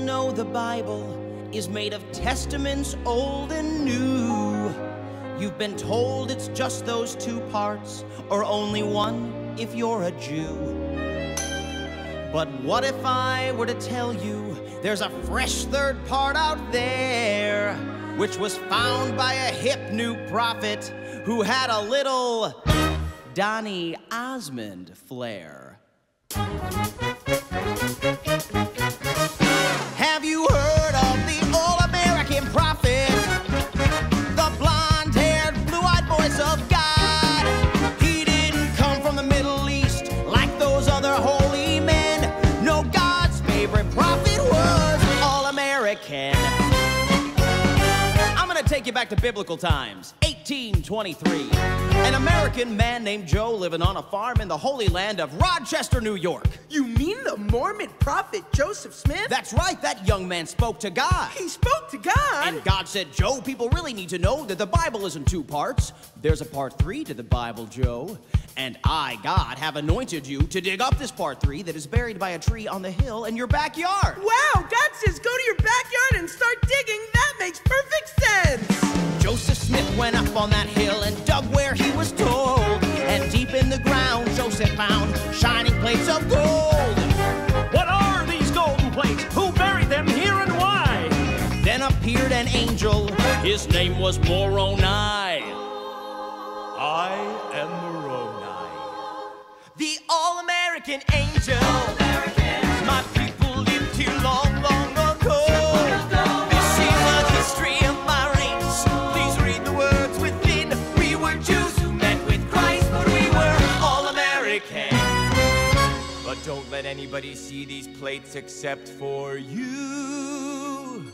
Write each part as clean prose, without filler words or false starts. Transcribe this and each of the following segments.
know the Bible is made of testaments old and new. You've been told it's just those two parts, or only one if you're a Jew. But what if I were to tell you there's a fresh third part out there, which was found by a hip new prophet who had a little Donny Osmond flair? Have you heard of the All-American prophet? The blonde-haired, blue-eyed voice of God. He didn't come from the Middle East like those other holy men. No, God's favorite prophet was All-American. I'm gonna take you back to biblical times, 1823. An American man named Joe living on a farm in the holy land of Rochester, New York. You mean the Mormon prophet Joseph Smith? That's right, that young man spoke to God. He spoke to God? And God said, Joe, people really need to know that the Bible is in two parts. There's a part 3 to the Bible, Joe. And I, God, have anointed you to dig up this part 3 that is buried by a tree on the hill in your backyard. Wow, God says go to your backyard and start digging. That makes perfect sense. Joseph Smith went up on that hill and dug where he was told. And deep in the ground, Joseph found shining plates of gold. What are these golden plates? Who buried them here and why? Then appeared an angel. His name was Moroni. I am Moroni. The All-American angel. All-American. My people lived here long, long ago. This is the history of my race. Please read the words within. We were Jews who met with Christ, but we were All-American. But don't let anybody see these plates except for you.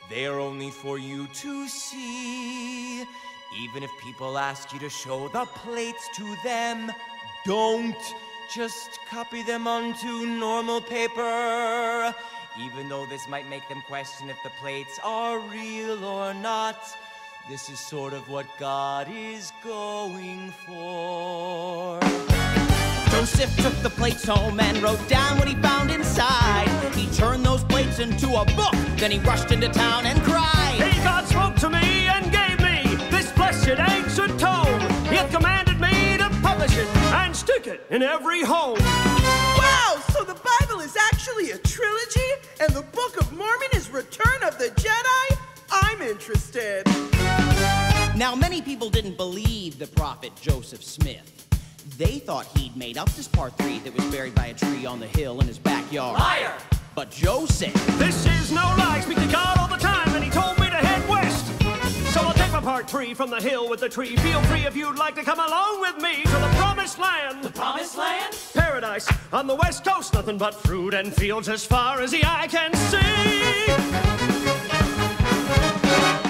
They are only for you to see. Even if people ask you to show the plates to them, don't just copy them onto normal paper. Even though this might make them question if the plates are real or not, this is sort of what God is going for. Joseph took the plates home and wrote down what he found inside. He turned those plates into a book, then he rushed into town and cried. Hey, God spoke to me and gave me this blessed ancient tome. He hath commanded me to publish it and stick it in every home. Wow, so the Bible is actually a trilogy, and the Book of Mormon is Return of the Jedi? I'm interested. Now, many people didn't believe the prophet Joseph Smith. They thought he'd made up this part 3 that was buried by a tree on the hill in his backyard. Liar! But Joe said, This is no lie. I speak to God all the time, and he told me to head west. So I'll take my part 3 from the hill with the tree. Feel free if you'd like to come along with me to the promised land. The promised land? Paradise on the west coast. Nothing but fruit and fields as far as the eye can see.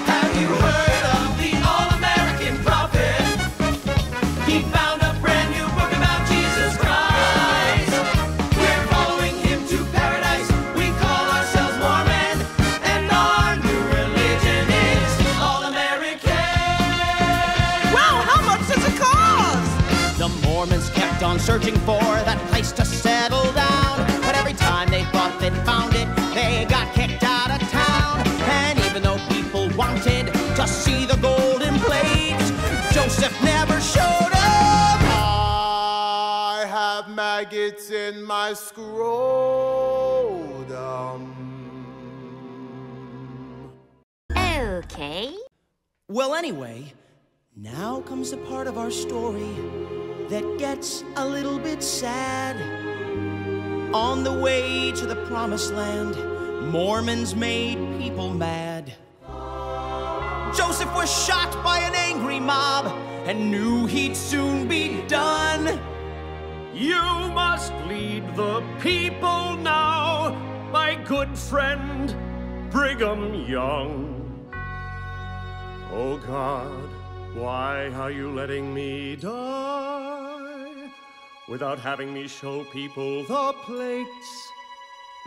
Have you heard of the All-American prophet? He found a brand new book about Jesus Christ. We're following him to paradise. We call ourselves Mormon, and our new religion is All-American. Wow, how much does it cost? The Mormons kept on searching for that place to settle down. But every time they thought they'd found it, they got kicked out of town. And even though people wanted to see the golden plates, Joseph never showed up. I have maggots in my scrotum. Okay. Well, anyway, now comes the part of our story that gets a little bit sad. On the way to the promised land, Mormons made people mad. Joseph was shot by an angry mob and knew he'd soon be done. You must lead the people now, my good friend Brigham Young. Oh God, why are you letting me die without having me show people the plates?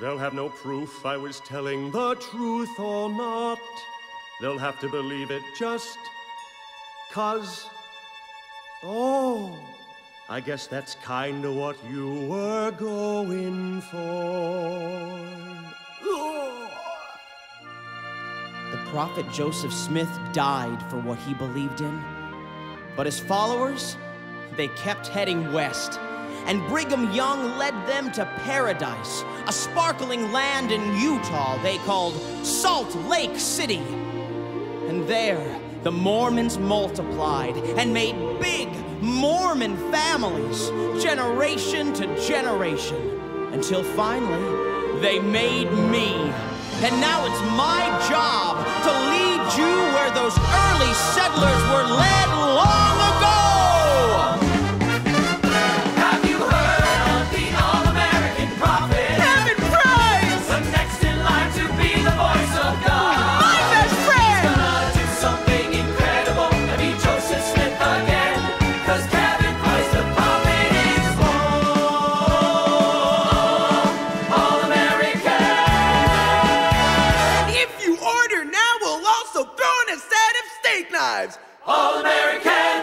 They'll have no proof I was telling the truth or not. They'll have to believe it just 'cause. Oh, I guess that's kinda what you were going for. Prophet Joseph Smith died for what he believed in. But his followers, they kept heading west. And Brigham Young led them to paradise, a sparkling land in Utah they called Salt Lake City. And there, the Mormons multiplied and made big Mormon families, generation to generation, until finally, they made me. And now it's my job to lead you where those early settlers were led long ago. Have you heard of the All-American Prophet? Heaven prize! The next in line to be the voice of God. My best friend! Gonna do something incredible and be Joseph Smith again. 'Cause Kevin Price, the prophet, is born. All-American. And if you order now, we'll also throw in a set of steak knives. All-American.